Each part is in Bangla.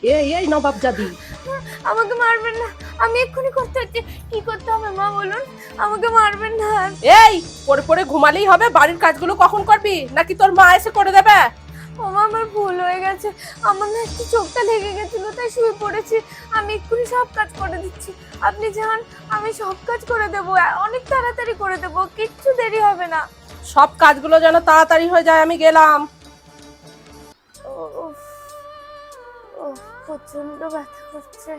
এই নবাব জাদি, আমাকে মারবেন না, আমি এক্ষুনি করতে হচ্ছে। কি করতে হবে মা বলুন, আমাকে মারবেন না। এই পড়ে পড়ে ঘুমালেই হবে? বাড়ির কাজগুলো কখন করবি, নাকি তোর মা এসে করে দেবে? ওমা আমার ভুল হয়ে গেছে, আমার না একটু চোখটা লেগে গেছিল তাই শুয়ে পড়েছি। আমি এক্ষুনি সব কাজ করে দিচ্ছি, আপনি যান, আমি সব কাজ করে দেবো, অনেক তাড়াতাড়ি করে দেবো, কিচ্ছু দেরি হবে না। সব কাজগুলো যেন তাড়াতাড়ি হয়ে যায়, আমি গেলাম। উফ, উফ, প্রচন্ড ব্যথা করছে,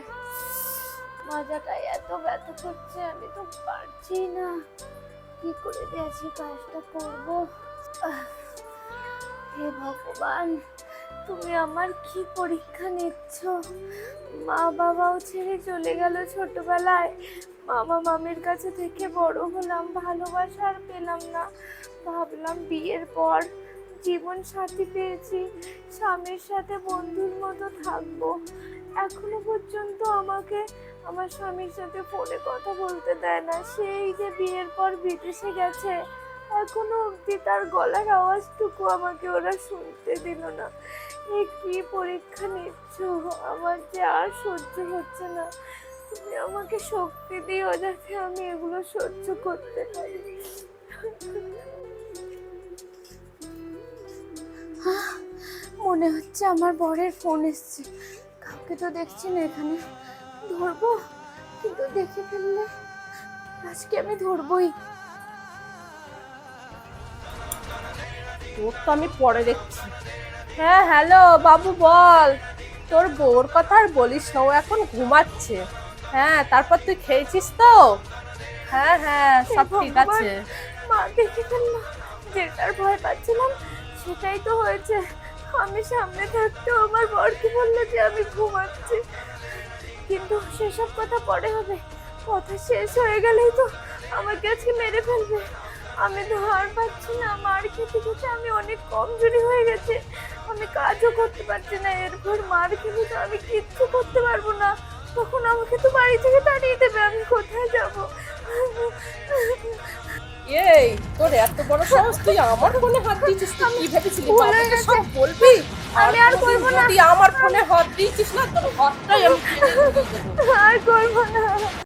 মাজাটাই এত ব্যথা করছে, আমি তো পারছি না, কি করে যে আজকে কাজটা করবো। হে ভগবান, তুমি আমার কি পরীক্ষা নিচ্ছ? মা বাবাও ছেড়ে চলে গেল ছোটবেলায়, মামা মামির কাছে থেকে বড় হলাম, ভালোবাসা আর পেলাম না। ভাবলাম বিয়ের পর জীবন সাথী পেয়েছি, স্বামীর সাথে বন্ধুর মতো থাকবো। এখনো পর্যন্ত আমাকে আমার স্বামীর সাথে ফোনে কথা বলতে দেয় না, সেই যে বিয়ের পর বিদেশে গেছে, এখনো অব্দি তার গলার আওয়াজটুকু আমাকে ওরা শুনতে দিল না। এ কি পরীক্ষা নিচ্ছ? আমার যে আর সহ্য হচ্ছে না, তুমি আমাকে শক্তি দিও যাতে আমি এগুলো সহ্য করতে পারি। মনে হচ্ছে আমার বরের ফোন এসছে, কাউকে তো দেখছি না এখানে, ধরবো কিন্তু দেখে ফেললে আজকে আমি ধরবই। তোর তো আমি পরে দেখছি। হ্যাঁ হ্যালো বাবু, বল। তোর বউর কথা আর বলিস না, ও এখন ঘুমাচ্ছে। হ্যাঁ তারপর তুই খেয়েছিস তো? হ্যাঁ হ্যাঁ সব ঠিক আছে। মা দেখে ফেললো, যেটার ভয় পাচ্ছিলাম সেটাই তো হয়েছে। আমি সামনে থাকতেও আমার বরকে বললো যে আমি ঘুমাচ্ছি, কিন্তু সেসব কথা পরে হবে, কথা শেষ হয়ে গেলেই তো আমাকে আজকে মেরে ফেলবে। আমি তো হার পাচ্ছি না, মার খেতে খেতে আমি অনেক কমজোরি হয়ে গেছে, আমি কাজও করতে পারছি না, এরপর মার খেলে তো আমি কিচ্ছু করতে পারবো না, তখন আমাকে তো বাড়ি থেকে তাড়িয়ে দেবে, আমি কোথায় যাব? এই তোর এত বড় সাহস, তুই আমার ফোনে হাত দিয়েছিস? তুই কি ভেবেছিলি ভুল হয়ে বাবাকে গেছে। সব বলবি? আমি আর করবো না। যদি আমার ফোনে হাত দিয়েছিস না, তোর হাতটাই আমি কেটে দেবো। আর করবো না।